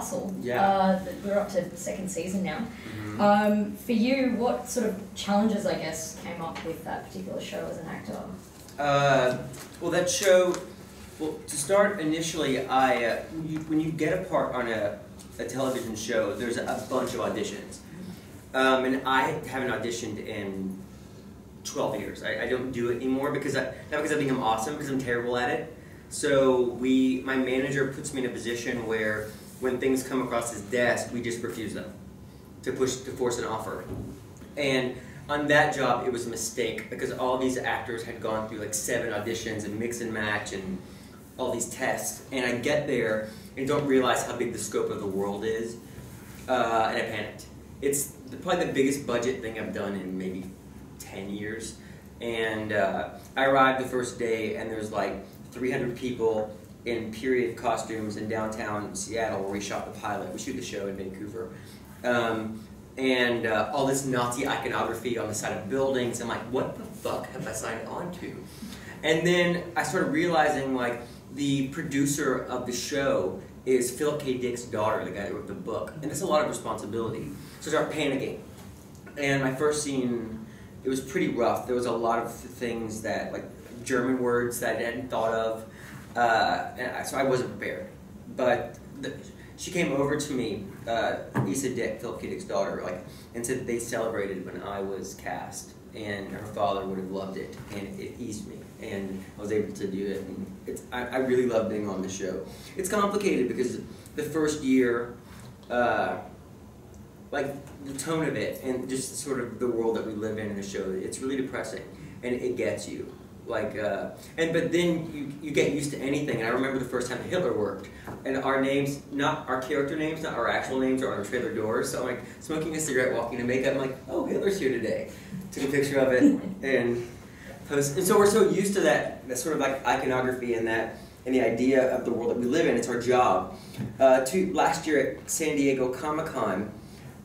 Castle. Yeah. We're up to the second season now. Mm-hmm. For you, what sort of challenges, I guess, came up with that particular show as an actor? Well, that show, well, to start initially, when you get a part on a television show, there's a bunch of auditions. And I haven't auditioned in 12 years. I don't do it anymore not because I think I'm awesome, because I'm terrible at it. So my manager puts me in a position where when things come across his desk, we just refuse them to force an offer. And on that job, it was a mistake because all these actors had gone through like 7 auditions and mix and match and all these tests. And I get there and don't realize how big the scope of the world is, and I panicked. It's probably the biggest budget thing I've done in maybe 10 years. And I arrived the first day and there's like 300 people in period costumes in downtown Seattle where we shot the pilot. We shoot the show in Vancouver. And all this Nazi iconography on the side of buildings. I'm like, what the fuck have I signed on to? And then I started realizing like the producer of the show is Philip K. Dick's daughter, the guy that wrote the book. And that's a lot of responsibility. So I started panicking. And my first scene, it was pretty rough. There was a lot of things that, like German words that I hadn't thought of. So I wasn't prepared. But she came over to me, Issa Dick, Philip K. Dick's daughter, and said that they celebrated when I was cast. And her father would have loved it. And it eased me. And I was able to do it. And I really love being on the show. It's complicated because the first year, like the tone of it and just sort of the world that we live in the show, it's really depressing and it gets you. But then you get used to anything. And I remember the first time Hitler worked, and our names, not our character names, not our actual names, are on our trailer doors. So I'm like smoking a cigarette, walking to makeup. I'm like, oh, Hitler's here today. Took a picture of it and post. And so we're so used to that sort of like iconography and the idea of the world that we live in. It's our job. Last year at San Diego Comic-Con,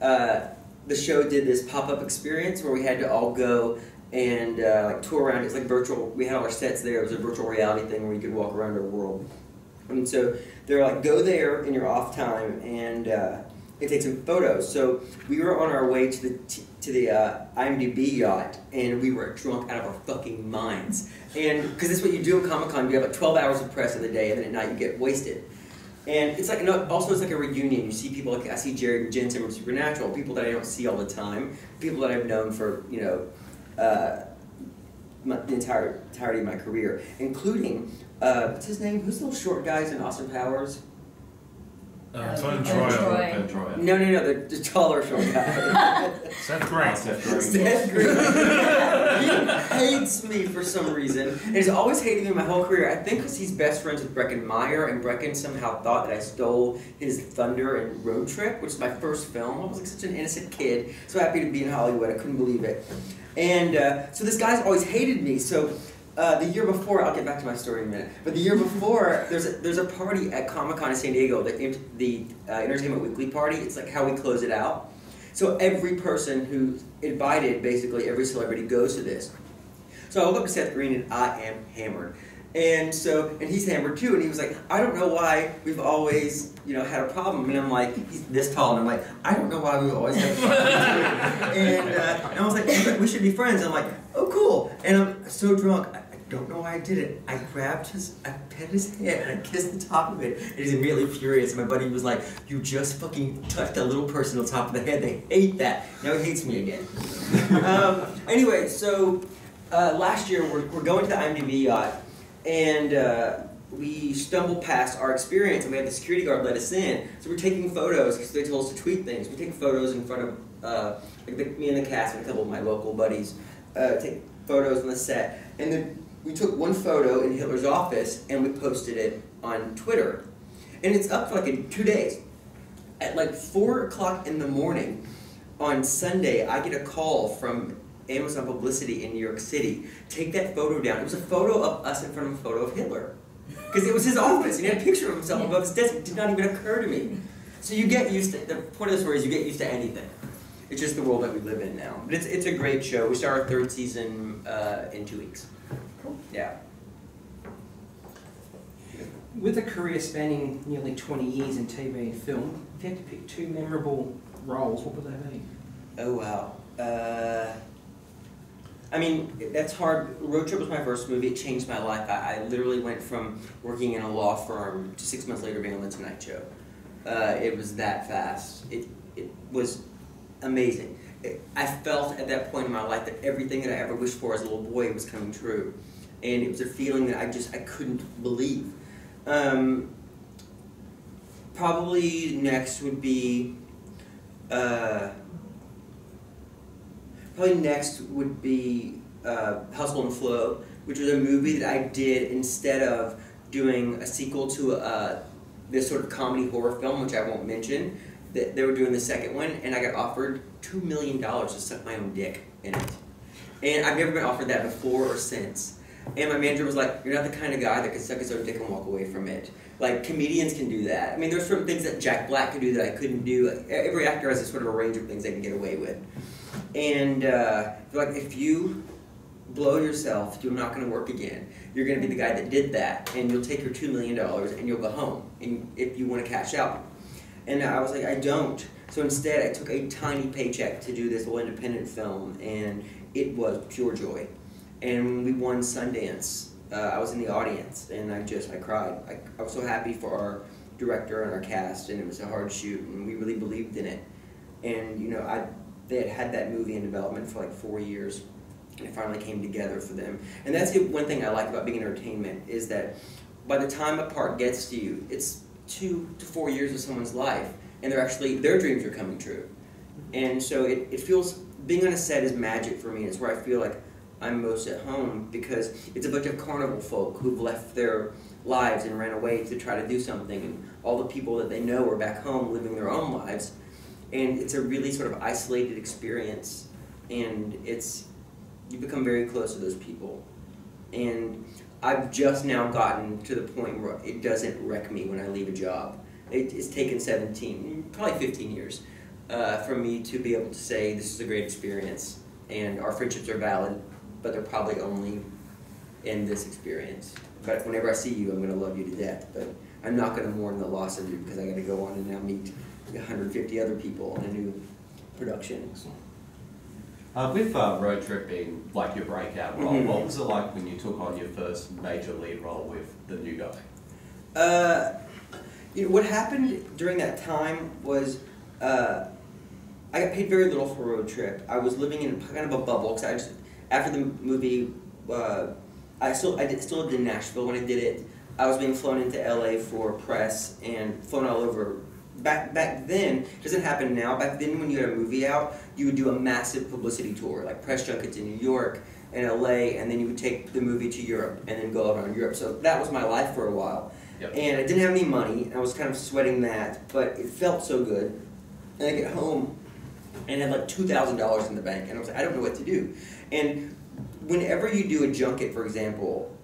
the show did this pop-up experience where we had to all go and like tour around. It's like virtual. We had all our sets there. It was a virtual reality thing where you could walk around our world. And so they're like, go there in your off time and take some photos. So we were on our way to the IMDb yacht, and we were drunk out of our fucking minds. And because that's what you do at Comic-Con, you have like 12 hours of press in the day, and then at night you get wasted. And it's like, also it's like a reunion. You see people like, I see Jared and Jensen from Supernatural, people that I don't see all the time, people that I've known for, the entirety of my career, including, what's his name? Who's the little short guys in Austin Powers? Tony Troy. No, the taller short guy. Seth Green. Seth Green. He hates me for some reason. And he's always hated me my whole career. I think because he's best friends with Breckin Meyer, and Breckin somehow thought that I stole his thunder in Road Trip, which is my first film. I was like such an innocent kid, so happy to be in Hollywood. I couldn't believe it. And so this guy's always hated me. So the year before, I'll get back to my story in a minute, but the year before, there's a party at Comic-Con in San Diego, the Entertainment Weekly party. It's like how we close it out. So every person who's invited, basically every celebrity, goes to this. So I woke up to Seth Green and I am hammered. And he's hammered too, and he was like, I don't know why we've always, had a problem. And I'm like, he's this tall, and I'm like, I don't know why we've always had a problem. and I was like, we should be friends. And I'm like, oh, cool. And I'm so drunk. I don't know why I did it. I pet his head, and I kissed the top of it, and he's immediately furious. And my buddy was like, you just fucking touched a little person on top of the head. They hate that. Now he hates me again. Anyway, so last year we're going to the IMDb yacht, and we stumbled past our experience, and we had the security guard let us in. So we're taking photos, because they told us to tweet things. We take photos in front of me and the cast and a couple of my local buddies. Take photos on the set. And then we took one photo in Hitler's office, and we posted it on Twitter. And it's up for like in 2 days. At like 4 o'clock in the morning on Sunday, I get a call from Amazon Publicity in New York City. Take that photo down. It was a photo of us in front of a photo of Hitler. Because it was his office, and he had a picture of himself above his desk. It did not even occur to me. So you get used to, the point of the story is you get used to anything. It's just the world that we live in now. But it's a great show. We start our 3rd season in 2 weeks. Cool. Yeah. with a career spanning nearly 20 years in TV and film, if you had to pick 2 memorable roles, what would they be? Oh wow. I mean, that's hard. Road Trip was my first movie. It changed my life. I literally went from working in a law firm to 6 months later being on the Tonight Show. It was that fast. It was amazing. I felt at that point in my life that everything that I ever wished for as a little boy was coming true. And it was a feeling that I couldn't believe. Probably next would be Hustle and Flow, which was a movie that I did instead of doing a sequel to this sort of comedy horror film, which I won't mention. They were doing the second one, and I got offered $2 million to suck my own dick in it. And I've never been offered that before or since. And my manager was like, "You're not the kind of guy that can suck his own dick and walk away from it. Like, comedians can do that. I mean, there's certain things that Jack Black could do that I couldn't do. Every actor has a sort of a range of things they can get away with. And they're like, if you blow yourself, you're not going to work again. You're going to be the guy that did that, and you'll take your $2 million and you'll go home, and if you want to cash out." And I was like, I don't. So instead, I took a tiny paycheck to do this little independent film, and it was pure joy. And when we won Sundance, I was in the audience, and I cried. I was so happy for our director and our cast, and it was a hard shoot, and we really believed in it. And, you know, they had that movie in development for like 4 years, and it finally came together for them. And that's the one thing I like about being in entertainment, is that by the time a part gets to you, it's 2 to 4 years of someone's life, and their dreams are coming true. And so it feels, being on a set is magic for me. It's where I feel like I'm most at home, because it's a bunch of carnival folk who've left their lives and ran away to try to do something, and all the people that they know are back home living their own lives. And it's a really sort of isolated experience, and you become very close to those people. And I've just now gotten to the point where it doesn't wreck me when I leave a job. It's taken 17, probably 15 years for me to be able to say this is a great experience, and our friendships are valid, but they're probably only in this experience. But whenever I see you, I'm going to love you to death. But I'm not going to mourn the loss of you, because I got to go on and now meet 150 other people in a new production. With Road Trip being like your breakout role, what was it like when you took on your first major lead role with the new guy? You know, what happened during that time was I got paid very little for Road Trip. I was living in kind of a bubble, because after the movie, I still lived in Nashville when I did it. I was being flown into LA for press and flown all over. Back then, it doesn't happen now. Back then, when you had a movie out, you would do a massive publicity tour, like press junkets in New York and LA, and then you would take the movie to Europe and then go around Europe. So that was my life for a while. Yep. And I didn't have any money, and I was kind of sweating that, but it felt so good. And I get home and I had like $2,000 in the bank, and I was like, I don't know what to do. And whenever you do a junket, for example,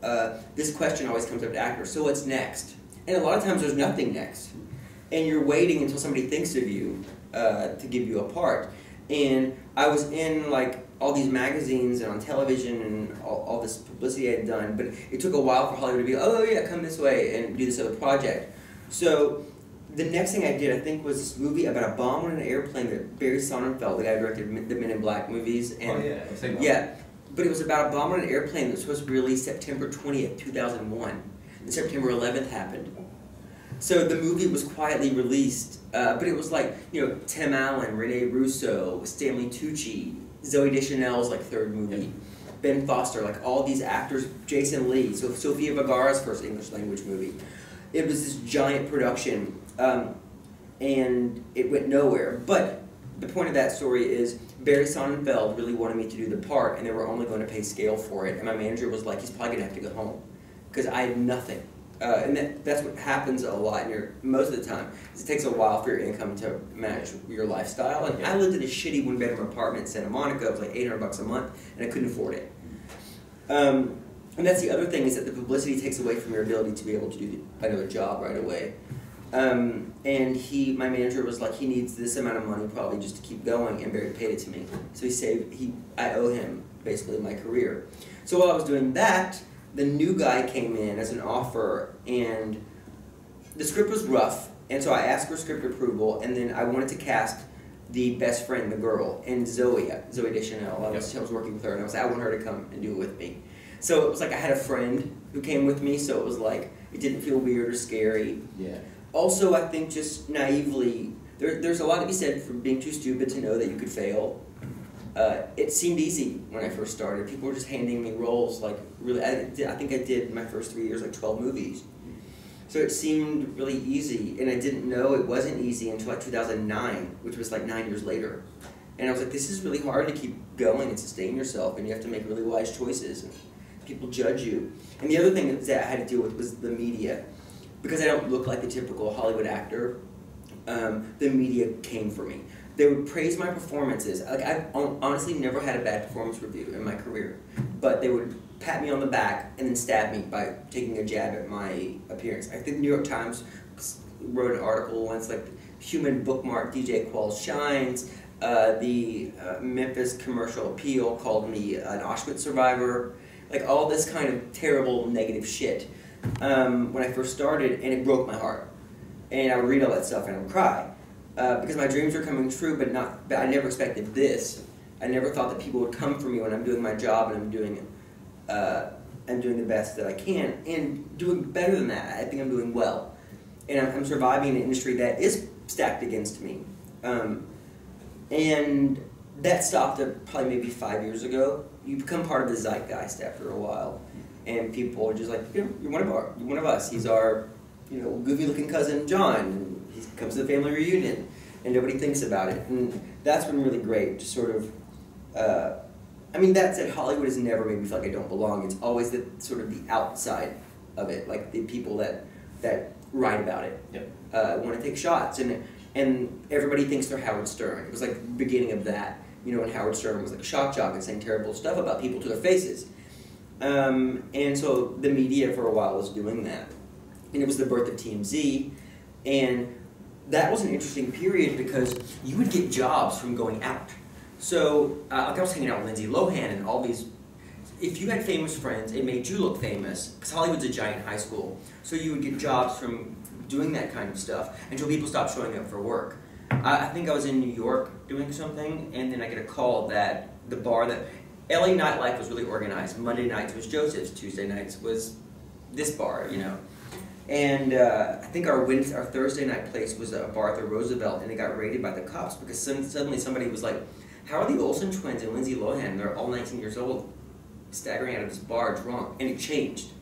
this question always comes up to actors: so what's next? And a lot of times there's nothing next. And you're waiting until somebody thinks of you to give you a part. And I was in like all these magazines and on television and all this publicity I had done, but it took a while for Hollywood to be, oh yeah, come this way and do this other project. So the next thing I did, I think, was this movie about a bomb on an airplane that Barry Sonnenfeld, the guy who directed the Men in Black movies. And oh yeah, I've seen that. Yeah, but it was about a bomb on an airplane that was supposed to be released September 20th, 2001. And September 11th happened. So the movie was quietly released, but it was like, you know, Tim Allen, Rene Russo, Stanley Tucci, Zooey Deschanel's like third movie, Ben Foster, like all these actors, Jason Lee, so Sofia Vergara's first English language movie. It was this giant production, and it went nowhere. But the point of that story is Barry Sonnenfeld really wanted me to do the part, and they were only going to pay scale for it. And my manager was like, he's probably going to have to go home, because I had nothing. And that's what happens a lot most of the time. Is it takes a while for your income to match your lifestyle. And I lived in a shitty one-bedroom apartment in Santa Monica. It was like $800 a month, and I couldn't afford it. And that's the other thing, is that the publicity takes away from your ability to be able to do another job right away. And my manager was like, he needs this amount of money probably just to keep going, and Barry paid it to me. So I owe him basically my career. So while I was doing that, the new guy came in as an offer, and the script was rough, and so I asked for script approval, and then I wanted to cast the best friend, the girl, and Zoe Deschanel. I was working with her, and I was like, I want her to come and do it with me. So it was like I had a friend who came with me, so it was like, it didn't feel weird or scary. Yeah. Also, I think just naively, there's a lot to be said for being too stupid to know that you could fail. It seemed easy when I first started. People were just handing me roles, like, really, I think I did my first 3 years, like 12 movies. So it seemed really easy, and I didn't know it wasn't easy until like 2009, which was like 9 years later. And I was like, this is really hard to keep going and sustain yourself, and you have to make really wise choices, and people judge you. And the other thing that I had to deal with was the media. Because I don't look like the typical Hollywood actor, the media came for me. They would praise my performances. Like, I've honestly never had a bad performance review in my career, but they would pat me on the back and then stab me by taking a jab at my appearance. I think the New York Times wrote an article once, like, Human Bookmark DJ Qualls shines. The Memphis Commercial Appeal called me an Auschwitz survivor. Like, all this kind of terrible negative shit when I first started, and it broke my heart. And I would read all that stuff and I would cry. Because my dreams were coming true, but I never expected this. I never thought that people would come for me when I'm doing my job and I'm doing the best that I can, and doing better than that. I think I'm doing well, and I'm surviving in an industry that is stacked against me, and that stopped probably maybe 5 years ago. You become part of the zeitgeist after a while, and people are just like, you're one of us. He's our, goofy-looking cousin John. And he comes to the family reunion, and nobody thinks about it, and that's been really great. Just sort of, that said, Hollywood has never made me feel like I don't belong. It's always the sort of the outside of it, like the people that write about it, want to take shots, and everybody thinks they're Howard Stern. It was like the beginning of that, when Howard Stern was like a shock jock and saying terrible stuff about people to their faces. And so the media for a while was doing that. And it was the birth of TMZ, and that was an interesting period because you would get jobs from going out. So, like I was hanging out with Lindsay Lohan and all these, if you had famous friends, it made you look famous, because Hollywood's a giant high school. So you would get jobs from doing that kind of stuff until people stopped showing up for work. I think I was in New York doing something, and then I get a call that the bar that, LA nightlife was really organized. Monday nights was Joseph's, Tuesday nights was this bar, And I think our Thursday night place was a bar at the Roosevelt, and it got raided by the cops because suddenly somebody was like, how are the Olsen twins and Lindsay Lohan, they're all 19 years old, staggering out of this bar drunk? And it changed.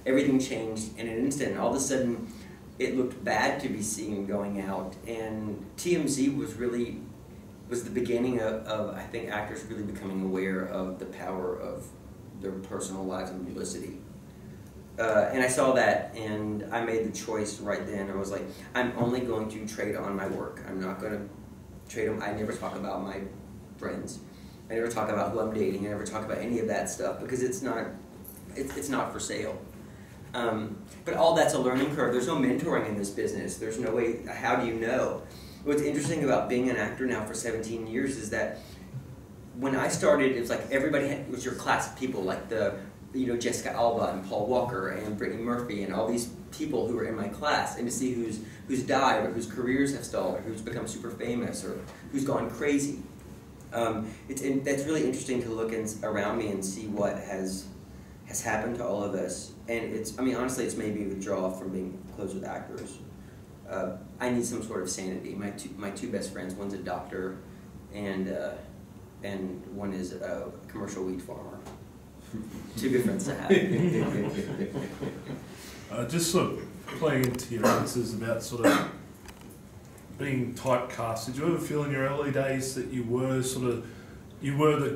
Everything changed in an instant. All of a sudden, it looked bad to be seen going out. And TMZ was the beginning of, I think, actors really becoming aware of the power of their personal lives and publicity. And I saw that, and I made the choice right then. I was like, I'm only going to trade on my work. I'm not going to trade on. I never talk about my friends. I never talk about who I'm dating. I never talk about any of that stuff because it's not for sale. But all that's a learning curve. There's no mentoring in this business. There's no way. How do you know? What's interesting about being an actor now for 17 years is that when I started, it was like it was your class of people, like Jessica Alba and Paul Walker and Brittany Murphy and all these people who were in my class, and to see who's died or whose careers have stalled or who's become super famous or who's gone crazy. That's really interesting to look around me and see what has happened to all of us. And honestly, it's made me withdraw from being close with actors. I need some sort of sanity. My two best friends, one's a doctor, and one is a commercial wheat farmer. Two good friends to have. Just sort of playing into your answers about sort of being typecast. Did you ever feel in your early days that you were the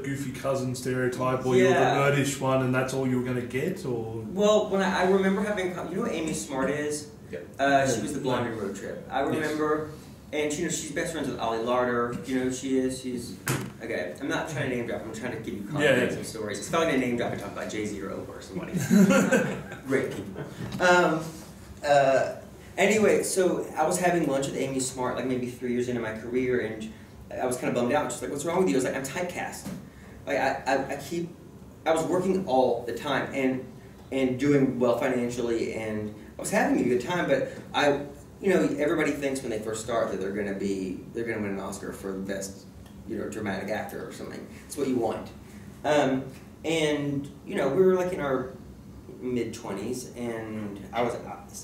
goofy cousin stereotype, or you were the nerdish one, and that's all you were going to get? Or well, when I remember having, you know who Amy Smart is? Yep. She was the blonde in Road Trip. I remember, and she's best friends with Ollie Larder. You know who she is? She's okay. I'm not trying to name drop. I'm trying to give you context and stories. It's probably gonna name drop and talk about Jay-Z or Oprah or somebody. Great people. Anyway, so I was having lunch with Amy Smart, like maybe 3 years into my career, and I was kind of bummed out. She's like, "What's wrong with you?" I was like, "I'm typecast. Like I was working all the time and doing well financially, and I was having a good time, but everybody thinks when they first start that they're gonna win an Oscar for the best, dramatic actor or something. It's what you want. And we were like in our mid-20s, and I was,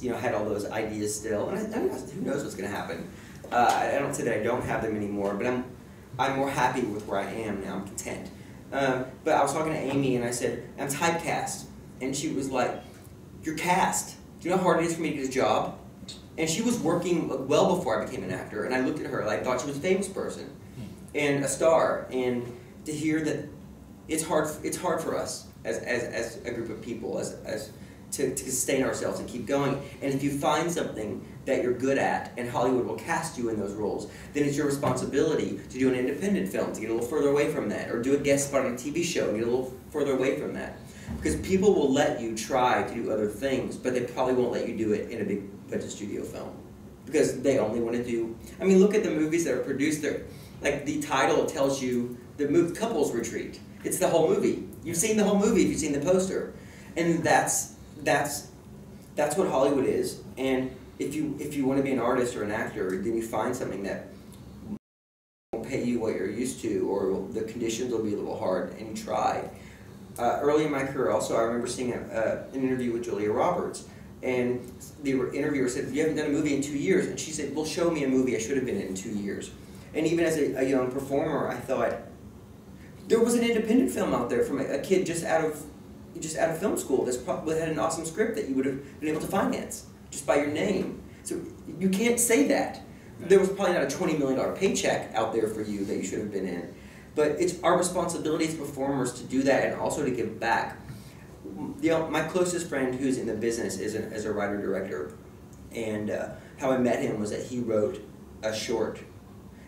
had all those ideas still, and who knows what's gonna happen. I don't say that I don't have them anymore, but I'm more happy with where I am now. I'm content. But I was talking to Amy, and I said, I'm typecast. And she was like, you're cast. Do you know how hard it is for me to get a job? And she was working well before I became an actor, and I looked at her, and I thought she was a famous person and a star. And to hear that it's hard for us as a group of people, as to sustain ourselves and keep going. And if you find something that you're good at, and Hollywood will cast you in those roles, then it's your responsibility to do an independent film, to get a little further away from that, or do a guest spot on a TV show and get a little further away from that. Because people will let you try to do other things, but they probably won't let you do it in a big budget studio film. Because they only want to do, look at the movies that are produced there. Like the title tells you the couples retreat. It's the whole movie. You've seen the whole movie if you've seen the poster. And that's what Hollywood is. And if you want to be an artist or an actor, then you find something that won't pay you what you're used to, or the conditions will be a little hard, and you try. Early in my career also, I remember seeing an interview with Julia Roberts, and the interviewer said, you haven't done a movie in 2 years, and she said, well, show me a movie I should have been in 2 years. And even as a young performer, I thought, there was an independent film out there from a kid just out of film school that's probably had an awesome script that you would have been able to finance just by your name. So you can't say that. There was probably not a $20 million paycheck out there for you that you should have been in. But it's our responsibility as performers to do that and also to give back. My closest friend who's in the business is a writer-director, and how I met him was that he wrote a short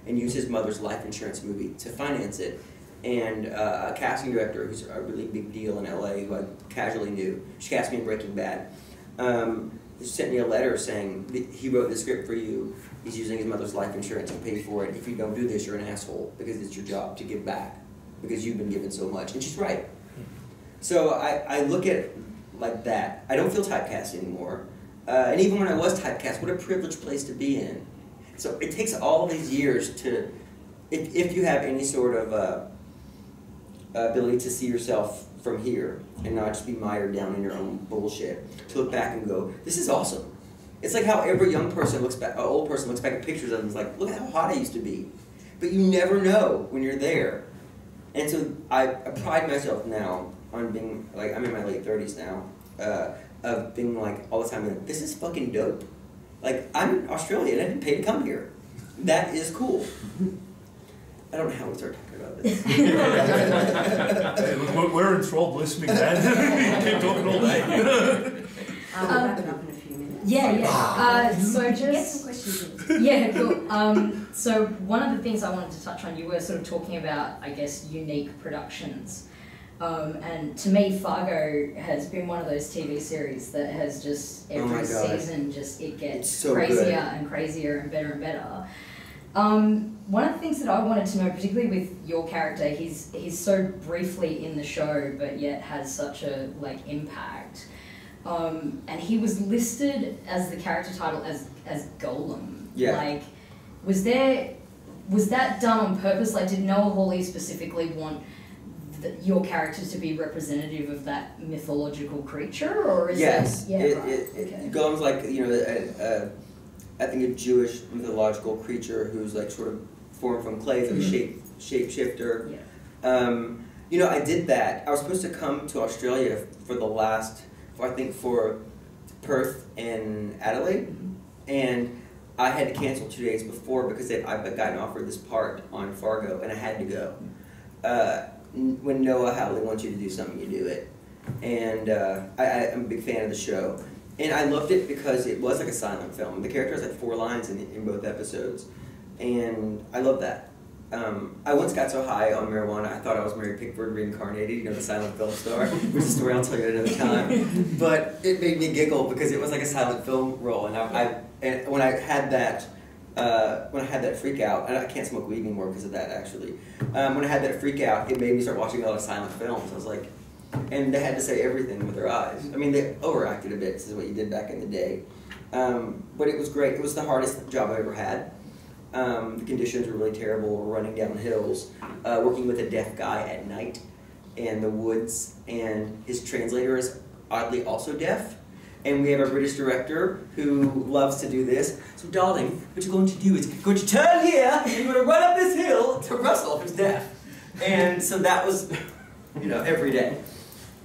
and used his mother's life insurance movie to finance it. And a casting director who's a really big deal in LA, who I casually knew, she cast me in Breaking Bad, sent me a letter saying, he wrote the script for you, he's using his mother's life insurance to pay for it. If you don't do this, you're an asshole, because it's your job to give back, because you've been given so much. And she's right. So I look at it like that. I don't feel typecast anymore. And even when I was typecast, what a privileged place to be in. So it takes all these years to, if you have any sort of ability to see yourself from here and not just be mired down in your own bullshit, to look back and go, this is awesome. It's like how every young person looks back, old person looks back at pictures of them and is like, look at how hot I used to be. But you never know when you're there. And so I pride myself now on being, like, I'm in my late 30s now, of being like, all the time, like, this is fucking dope. Like, I'm Australian, I didn't pay to come here. That is cool. I don't know how we start talking about this. We're enthralled listening, man. Keep talking all day. We'll wrap it up in a few minutes. Yeah. So Get just some questions in. yeah, cool. So one of the things I wanted to touch on, you were sort of talking about, I guess, unique productions. And to me, Fargo has been one of those TV series that has just every season it gets so crazier good. and crazier and better. One of the things that I wanted to know, particularly with your character, he's so briefly in the show, but yet has such a impact. And he was listed as the character title as Golem. Yeah. Was that done on purpose? Did Noah Hawley specifically want your character to be representative of that mythological creature, or is yes, okay. Golem's I think a Jewish mythological creature who's sort of formed from clay, like a shapeshifter. Yeah. I did that. I was supposed to come to Australia for Perth and Adelaide, and I had to cancel 2 days before because I'd gotten offered this part on Fargo, and I had to go. When Noah Hawley wants you to do something, you do it. And I'm a big fan of the show. And I loved it because it was like a silent film. The character has 4 lines in both episodes. And I love that. I once got so high on marijuana, I thought I was Mary Pickford reincarnated, the silent film star, which is a story I'll tell you at another time. But it made me giggle because it was like a silent film role. And when I had that freak out, and I can't smoke weed anymore because of that actually. When I had that freak out, it made me start watching a lot of silent films. I was like, and they had to say everything with their eyes. I mean, they overacted a bit. This is what you did back in the day. But it was great. It was the hardest job I ever had. The conditions were really terrible. We're running down hills, working with a deaf guy at night in the woods, and his translator is oddly also deaf. And we have a British director who loves to do this. So, darling, what you're going to do is you're going to turn here, and you're going to run up this hill to Russell, who's deaf. And so that was, every day.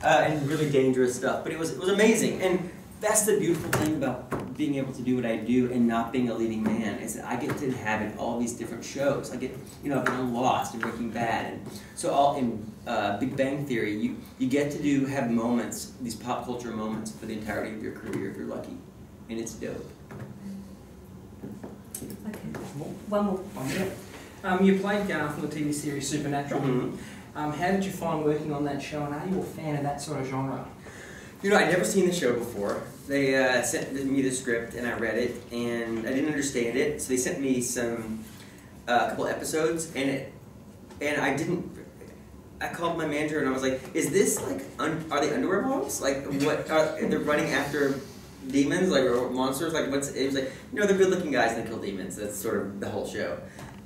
And really dangerous stuff. But it was amazing. And that's the beautiful thing about being able to do what I do and not being a leading man, is that I get to inhabit all these different shows. I get, I've been on Lost and Breaking Bad, and so all in Big Bang Theory, you get to have moments, these pop culture moments for the entirety of your career if you're lucky, and it's dope. Okay. One more. You played Garth on the TV series Supernatural. Mm-hmm. How did you find working on that show, and are you a fan of that sort of genre? I'd never seen the show before. They sent me the script, and I read it, and I didn't understand it, so they sent me a couple episodes, and I didn't. I called my manager, and I was like, "Is this like are they underwear models? Like what? They're running after demons, like or monsters? Like what's?" It was like, they're good-looking guys and they kill demons. That's sort of the whole show.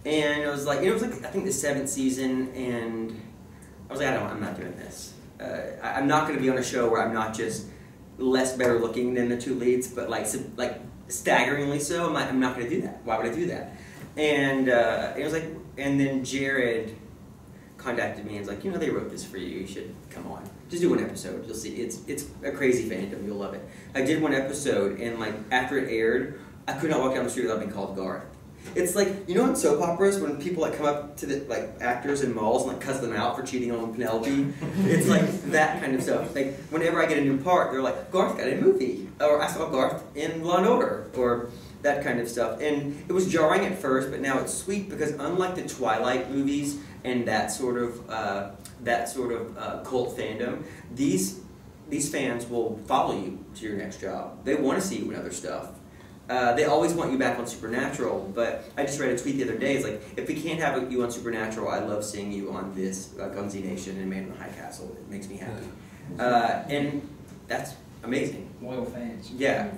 And I was like, it was like I think the 7th season, and I was like, I'm not doing this. I'm not going to be on a show where I'm not just less better looking than the two leads, but like staggeringly so. I'm not going to do that. Why would I do that? And it was like, and then Jared contacted me and was like, they wrote this for you. You should come on. Just do one episode. You'll see. It's a crazy fandom. You'll love it. I did one episode, and like after it aired, I could not walk down the street without being called Garth. It's like, in soap operas when people come up to the actors in malls and cuss them out for cheating on Penelope. It's like that kind of stuff. Like whenever I get a new part, they're like, Garth got a movie, or I saw Garth in Law and Order, or that kind of stuff. And it was jarring at first, but now it's sweet because unlike the Twilight movies and that sort of cult fandom, these fans will follow you to your next job. They want to see you in other stuff. They always want you back on Supernatural, but I just read a tweet the other day. It's like, if we can't have you on Supernatural, I love seeing you on this, on Z Nation and Man in the High Castle. It makes me happy. And that's amazing. Loyal fans. Yeah.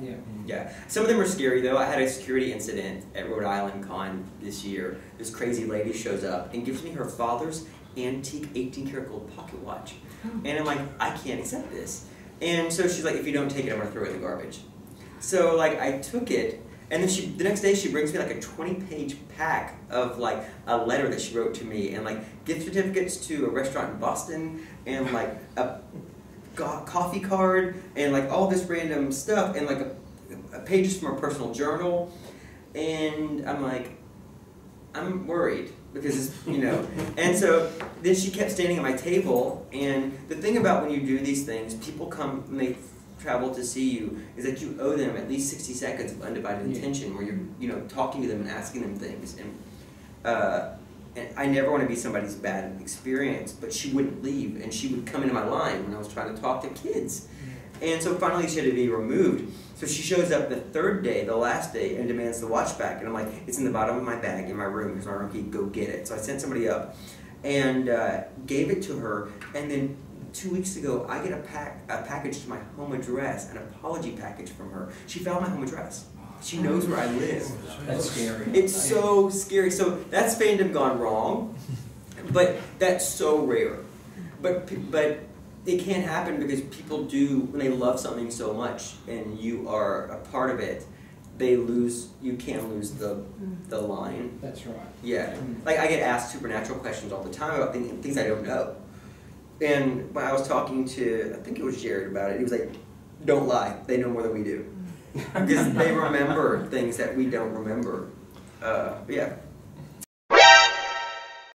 Some of them are scary, though. I had a security incident at Rhode Island Con this year. This crazy lady shows up and gives me her father's antique 18-karat gold pocket watch. And I'm like, I can't accept this. And so she's like, if you don't take it, I'm going to throw it in the garbage. So I took it, and then the next day she brings me a 20-page pack of a letter that she wrote to me, and gift certificates to a restaurant in Boston, and a coffee card, and all this random stuff, and pages from her personal journal, and I'm like, I'm worried because and so then she kept standing at my table, and the thing about when you do these things, people come and they travel to see you, is that you owe them at least 60 seconds of undivided attention where you're talking to them and asking them things, and I never want to be somebody's bad experience, but she wouldn't leave, and she would come into my line when I was trying to talk to kids, and so finally she had to be removed. So she shows up the 3rd day, the last day, and demands the watch back, and I'm like, it's in the bottom of my bag in my room, here's my room key, go get it. So I sent somebody up and gave it to her, and then 2 weeks ago, I get a package to my home address, an apology package from her. She found my home address. She knows where I live. That's scary. It's so scary. So that's fandom gone wrong, but that's so rare. But it can't happen because people do, when they love something so much and you are a part of it, you can't lose the line. That's right. Yeah. I get asked Supernatural questions all the time about things I don't know. And when I was talking to, I think it was Jared about it, he was like, don't lie, they know more than we do. Because they remember things that we don't remember. Yeah.